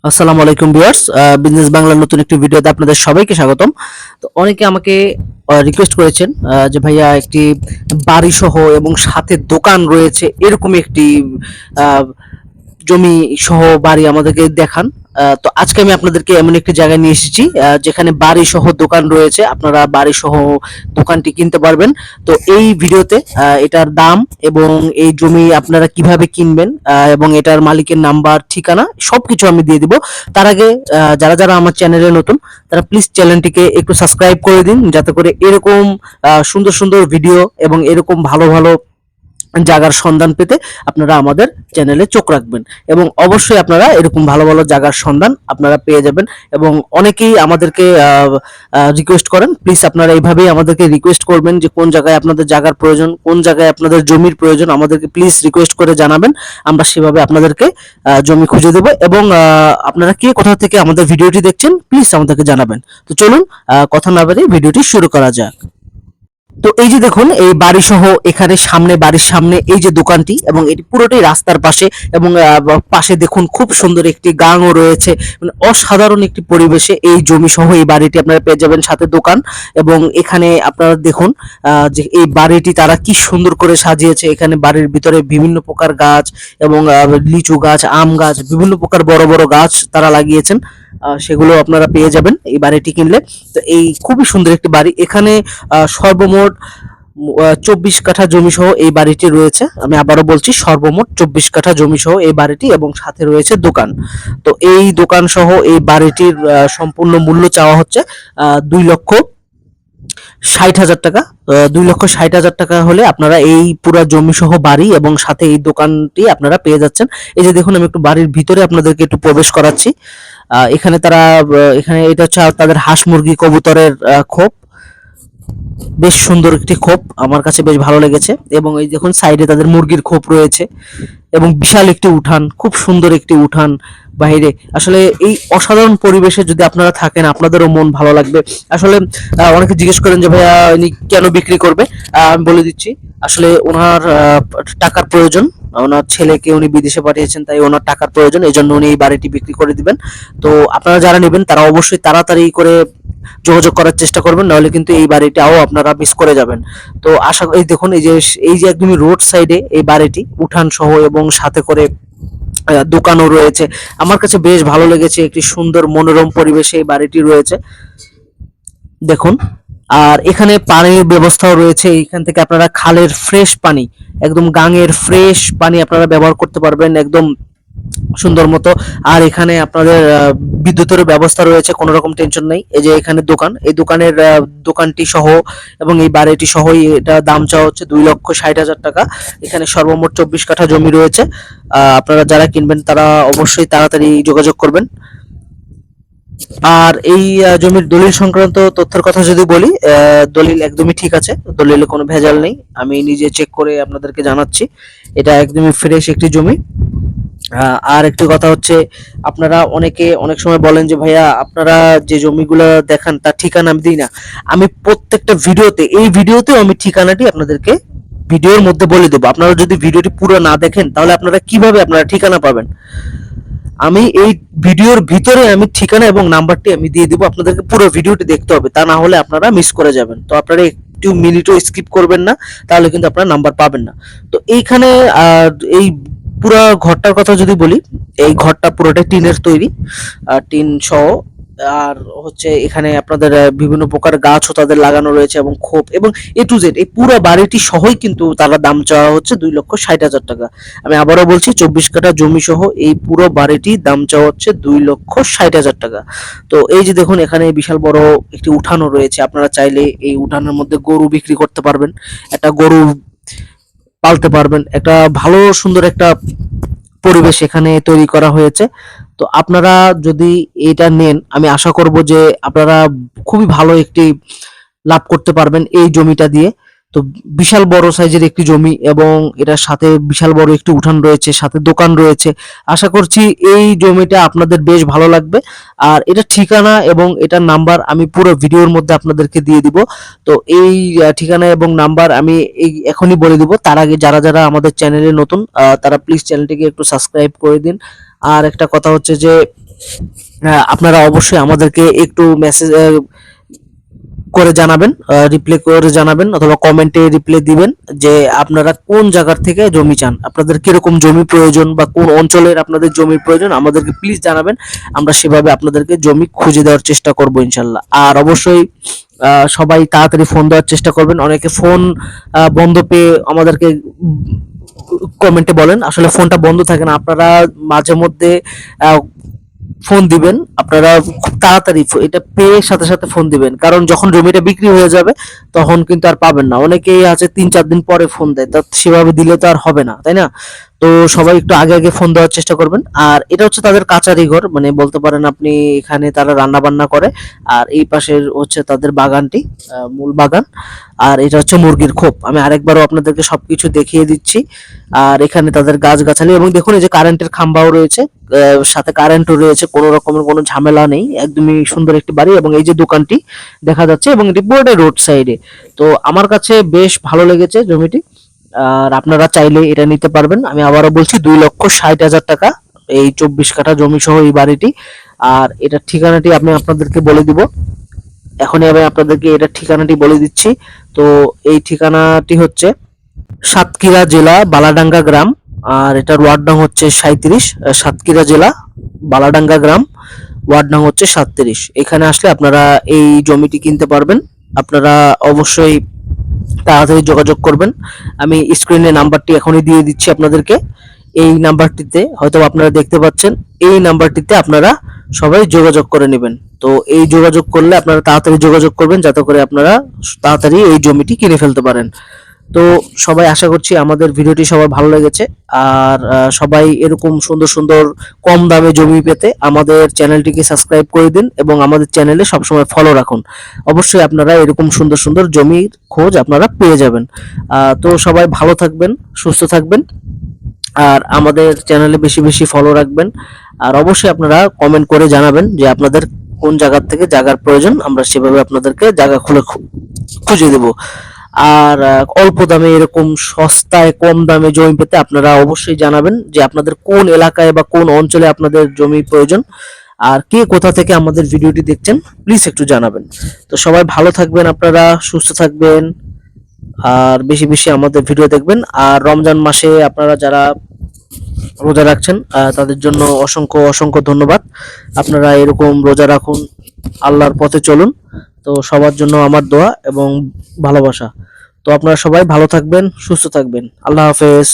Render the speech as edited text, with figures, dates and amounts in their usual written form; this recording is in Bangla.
আসসালামু আলাইকুম ভিউয়ার্স, বিজনেস বাংলার নতুন একটি ভিডিওতে আপনাদের সবাইকে স্বাগতম। তো অনেকে আমাকে রিকোয়েস্ট করেছেন যে ভাইয়া একটি বাড়ি সহ এবং সাথে দোকান রয়েছে এরকম একটি আহ, জমি সহ বাড়ি আমাদেরকে দেখান। তো আজকে আমি আপনাদেরকে এমন একটি জায়গায় নিয়ে এসেছি যেখানে বাড়ি সহ দোকান রয়েছে, আপনারা বাড়ি সহ দোকানটি কিনতে পারবেন। তো এই ভিডিওতে এটার দাম এবং এই জমি আপনারা কিভাবে কিনবেন এবং এটার মালিকের নাম্বার, ঠিকানা সবকিছু আমি দিয়ে দিব। তার আগে যারা যারা আমার চ্যানেলে নতুন তারা প্লিজ চ্যানেলটিকে একটু সাবস্ক্রাইব করে দিন, যাতে করে এরকম সুন্দর সুন্দর ভিডিও এবং এরকম ভালো ভালো জায়গার সন্ধান পেতে আপনারা আমাদের চ্যানেলে চোখ রাখবেন। এবং অবশ্যই আপনারা এরকম ভালো ভালো জায়গার সন্ধান আপনারা পেয়ে যাবেন। এবং অনেকেই আমাদেরকে রিকোয়েস্ট করেন, প্লিজ আপনারা এইভাবেই আমাদেরকে রিকোয়েস্ট করবেন যে কোন জায়গায় আপনাদের জায়গার প্রয়োজন, কোন জায়গায় আপনাদের জমির প্রয়োজন, আমাদেরকে প্লিজ রিকোয়েস্ট করে জানাবেন। আমরা সেভাবে আপনাদেরকে জমি খুঁজে দেবো। এবং আপনারা কে কোথা থেকে আমাদের ভিডিওটি দেখছেন প্লিজ আমাদেরকে জানাবেন। তো চলুন কথা না বাড়িয়ে ভিডিওটি শুরু করা যাক। তো এই যে দেখুন, এই বাড়ি সহ এখানে সামনে, বাড়ির সামনে এই যে দোকানটি, এবং এটি পুরোটাই রাস্তার পাশে। এবং পাশে দেখুন খুব সুন্দর একটি গাঙও রয়েছে। মানে অসাধারণ একটি পরিবেশে এই জমি সহ এই বাড়িটি আপনারা পেয়ে যাবেন, সাথে দোকান। এবং এখানে আপনারা দেখুন যে এই বাড়িটি তারা কি সুন্দর করে সাজিয়েছে। এখানে বাড়ির ভিতরে বিভিন্ন প্রকার গাছ এবং লিচু গাছ, আম গাছ, বিভিন্ন প্রকার বড় বড় গাছ তারা লাগিয়েছেন। সেগুলো আপনারা পেয়ে যাবেন এই বাড়িটি কিনলে। তো এই খুবই সুন্দর একটি বাড়ি। এখানে সর্বমোট 24 কাঠা জমি সহ এই বাড়িটি রয়েছে। আমি আবারও বলছি, সর্বমোট 24 কাঠা জমি সহ এই বাড়িটি, এবং সাথে রয়েছে দোকান। তো এই দোকান সহ এই বাড়িটির সম্পূর্ণ মূল্য চাওয়া হচ্ছে 2,60,000 টাকা। 2,60,000 টাকা হলে আপনারা এই পুরো জমি সহ বাড়ি এবং সাথে এই দোকানটি আপনারা পেয়ে যাচ্ছেন। এই যে দেখুন, আমি একটু বাড়ির ভিতরে আপনাদেরকে একটু প্রবেশ করাচ্ছি। এখানে তারা এখানে এটা হচ্ছে তাদের হাঁস মুরগি কবুতরের খোপ। বেশ সুন্দর একটি খোপ, আমার কাছে বেশ ভালো লেগেছে। এবং এই দেখুন সাইডে তাদের মুরগির খোপ রয়েছে, এবং বিশাল একটি উঠান, খুব সুন্দর একটি উঠান বাইরে। আসলে এই অসাধারণ পরিবেশে যদি আপনারা থাকেন আপনাদেরও মন ভালো লাগবে। আসলে অনেকে জিজ্ঞেস করেন যে ভাইয়া ইনি কেন বিক্রি করবে। আমি বলে দিচ্ছি, আসলে ওনার টাকার প্রয়োজন। ওনার ছেলেকে উনি বিদেশে পাঠিয়েছেন, তাই ওনার টাকার প্রয়োজন, এই জন্য উনি এই বাড়িটি বিক্রি করে দিবেন। তো আপনারা যারা নেবেন তারা অবশ্যই তাড়াতাড়ি করে যোগাযোগ করার চেষ্টা করবেন, নাহলে কিন্তু এই বাড়িটাও আপনারা মিস করে যাবেন। তো আশা করি, এই দেখুন, এই যে একদমই রোড সাইডে এই বাড়িটি, উঠান সহ এবং সাথে করে দোকানও রয়েছে। আমার কাছে বেশ ভালো লেগেছে, একটি সুন্দর মনোরম পরিবেশে এই বাড়িটি রয়েছে দেখুন। আর এখানে পানির ব্যবস্থাও রয়েছে। এখান থেকে আপনারা খালের ফ্রেশ পানি, একদম গাঙের ফ্রেশ পানি আপনারা ব্যবহার করতে পারবেন একদম সুন্দর মতো। আর এখানে আপনাদের বিদ্যুতের ব্যবস্থা রয়েছে, কোনো রকম টেনশন নেই। এই যে এখানে দোকান, এই দোকানের দোকানটি সহ এবং এই বাড়িটি সহই এটা দাম চাওয়া হচ্ছে 2,60,000 টাকা। এখানে সর্বমোট 24 কাঠা জমি রয়েছে। আপনারা যারা কিনবেন তারা অবশ্যই তাড়াতাড়ি যোগাযোগ করবেন। আর এই জমির দলিল সংক্রান্ত তথ্যের কথা যদি বলি, দলিল একদমই ঠিক আছে, দলিলে কোনো ভেজাল নেই। আমি নিজে চেক করে আপনাদেরকে জানাচ্ছি, এটা একদমই ফ্রেশ একটি জমি। আর একটি কথা হচ্ছে, আপনারা অনেকে অনেক সময় বলেন যে ভাইয়া আপনারা যে জমিগুলো দেখান তার ঠিকানা আমি দিই না। আমি প্রত্যেকটা ভিডিওতে, এই ভিডিওতেও আমি ঠিকানাটি আপনাদেরকে ভিডিওর মধ্যে বলে দেবো। আপনারা যদি ভিডিওটি পুরো না দেখেন তাহলে আপনারা কিভাবে আপনারা ঠিকানা পাবেন। আমি এই ভিডিওর ভিতরে আমি ঠিকানা এবং নাম্বারটি আমি দিয়ে দিব, আপনাদেরকে পুরো ভিডিওটি দেখতে হবে, তা না হলে আপনারা মিস করে যাবেন। তো আপনারা একটু মিনিটও স্কিপ করবেন না, তাহলে কিন্তু আপনারা নাম্বার পাবেন না। তো এইখানে এই পুরো ঘরটার কথা যদি বলি, এই ঘরটা পুরোটাই টিনের তৈরি, টিন সহ। আর হচ্ছে এখানে আপনাদের বিভিন্ন প্রকার গাছও তাদের লাগানো রয়েছে, এবং খোপ এবং A to Z এই পুরো বাড়িটি সহই কিন্তু তারা দাম চাওয়া হচ্ছে 2,60,000 টাকা। আমি আবারও বলছি, 24 কাঠা জমি সহ এই পুরো বাড়িটি দাম চাওয়া হচ্ছে 2,60,000 টাকা। তো এই যে দেখুন, এখানে বিশাল বড় একটি উঠানও রয়েছে। আপনারা চাইলে এই উঠানের মধ্যে গরু বিক্রি করতে পারবেন, একটা গরু পালতে পারবেন। একটা ভালো সুন্দর একটা পরিবেশ এখানে তৈরি করা হয়েছে। তো আপনারা যদি এটা নেন, আমি আশা করব যে আপনারা খুবই ভালো একটি লাভ করতে পারবেন এই জমিটা দিয়ে। তো বিশাল বড় সাইজের একটি জমি, এবং এটার সাথে বিশাল বড় একটি উঠান রয়েছে, সাথে দোকান রয়েছে। আশা করছি এই জমিটা আপনাদের বেশ ভালো লাগবে। আর এটা ঠিকানা এবং এটার নাম্বার আমি পুরো ভিডিওর মধ্যে আপনাদেরকে দিয়ে দিব। তো এই ঠিকানা এবং নাম্বার আমি এই এখনই বলে দিব। তার আগে যারা যারা আমাদের চ্যানেলে নতুন তারা প্লিজ চ্যানেলটিকে একটু সাবস্ক্রাইব করে দিন। আর একটা কথা হচ্ছে যে আপনারা অবশ্যই আমাদেরকে একটু মেসেজ করে জানাবেন, রিপ্লাই করে জানাবেন অথবা কমেন্টে রিপ্লাই দিবেন যে আপনারা কোন জায়গার থেকে জমি চান, আপনাদের কিরকম জমি প্রয়োজন বা কোন অঞ্চলের আপনাদের জমির প্রয়োজন আমাদেরকে প্লিজ জানাবেন। আমরা সেভাবে আপনাদেরকে জমি খুঁজে দেওয়ার চেষ্টা করব ইনশাল্লাহ। আর অবশ্যই সবাই তাড়াতাড়ি ফোন দেওয়ার চেষ্টা করবেন। অনেকে ফোন বন্ধ পেয়ে আমাদেরকে কমেন্টে বলেন, আসলে ফোনটা বন্ধ থাকে না, আপনারা মাঝে মধ্যে ফোন দিবেন, আপনারা খুব তাড়াতাড়ি এটা পেয়ে সাথে সাথে ফোন দিবেন, কারণ যখন জমিটা বিক্রি হয়ে যাবে তখন কিন্তু আর পাবেন না। অনেকেই আছে 3-4 দিন পরে ফোন দেয়, তা সেভাবে দিলে তো আর হবে না, তাই না? তো সবাই একটু আগে আগে ফোন দেওয়ার চেষ্টা করবেন। আর এটা হচ্ছে তাদের কাচারি ঘর, মানে বলতে পারেন আপনি, এখানে তারা রান্না বান্না করে। আর এই পাশের হচ্ছে তাদের বাগানটি, মূল বাগান। আর এটা হচ্ছে মুরগির খোপ। আমি আরেকবারও আপনাদেরকে সবকিছু দেখিয়ে দিচ্ছি। আর এখানে তাদের গাছগাছালি, এবং দেখুন এই যে কারেন্টের খাম্বাও রয়েছে, সাথে কারেন্টও রয়েছে, কোনো রকমের কোনো ঝামেলা নেই, একদমই সুন্দর একটি বাড়ি। এবং এই যে দোকানটি দেখা যাচ্ছে, এবং এটি পুরোটাই রোড সাইডে। তো আমার কাছে বেশ ভালো লেগেছে জমিটি। আর আপনারা চাইলে এটা নিতে পারবেন। আমি আবারও বলছি, 2,60,000 টাকা এই 24 কাঠা জমি সহ এই বাড়িটি। আর এটার ঠিকানাটি আমি আপনাদেরকে বলে দিব। এখনই আমি আপনাদেরকে এটার ঠিকানাটি বলে দিচ্ছি। তো এই ঠিকানাটি হচ্ছে সাতক্ষীরা জেলা বালাডাঙ্গা গ্রাম। আর এটার ওয়ার্ড নং হচ্ছে 37। সাতক্ষীরা জেলা বালাডাঙ্গা গ্রাম, ওয়ার্ড নং হচ্ছে 37। এখানে আসলে আপনারা এই জমিটি কিনতে পারবেন। আপনারা অবশ্যই তাড়াতাড়ি যোগাযোগ করবেন। আমি স্ক্রিনে নাম্বারটি এখনই দিয়ে দিচ্ছি আপনাদেরকে। এই নাম্বারটিতে হয়তো আপনারা দেখতে পাচ্ছেন, এই নাম্বারটিতে আপনারা সবাই যোগাযোগ করে নেবেন। তো এই যোগাযোগ করলে আপনারা তাড়াতাড়ি যোগাযোগ করবেন, যাতে করে আপনারা তাড়াতাড়ি এই জমিটি কিনে ফেলতে পারেন। তো সবাই, আশা করছি আমাদের ভিডিওটি সবার ভালো লেগেছে। আর সবাই এরকম সুন্দর সুন্দর কম দামে জমি পেতে আমাদের চ্যানেলটিকে সাবস্ক্রাইব করে দিন, এবং আমাদের চ্যানেলে সবসময় ফলো রাখুন। অবশ্যই আপনারা এরকম সুন্দর সুন্দর জমির খোঁজ আপনারা পেয়ে যাবেন। তো সবাই ভালো থাকবেন, সুস্থ থাকবেন। আর আমাদের চ্যানেলে বেশি বেশি ফলো রাখবেন। আর অবশ্যই আপনারা কমেন্ট করে জানাবেন যে আপনাদের কোন জায়গার থেকে জায়গার প্রয়োজন, আমরা সেভাবে আপনাদেরকে জায়গা খুঁজে দেব। আর অল্প দামে এরকম সস্তায় কম দামে জমি পেতে আপনারা অবশ্যই জানাবেন যে আপনাদের কোন এলাকায় বা কোন অঞ্চলে আপনাদের জমি প্রয়োজন। আর কে কোথা থেকে আমাদের ভিডিওটি দেখছেন প্লিজ একটু জানাবেন। তো সবাই ভালো থাকবেন, আপনারা সুস্থ থাকবেন, আর বেশি বেশি আমাদের ভিডিও দেখবেন। আর রমজান মাসে আপনারা যারা রোজা রাখছেন তাদের জন্য অসংখ্য অসংখ্য ধন্যবাদ। আপনারা এরকম রোজা রাখুন, আল্লাহর পথে চলুন। তো সবার জন্য আমার দোয়া এবং ভালোবাসা। তো আপনারা সবাই ভালো থাকবেন, সুস্থ থাকবেন। আল্লাহ হাফেজ।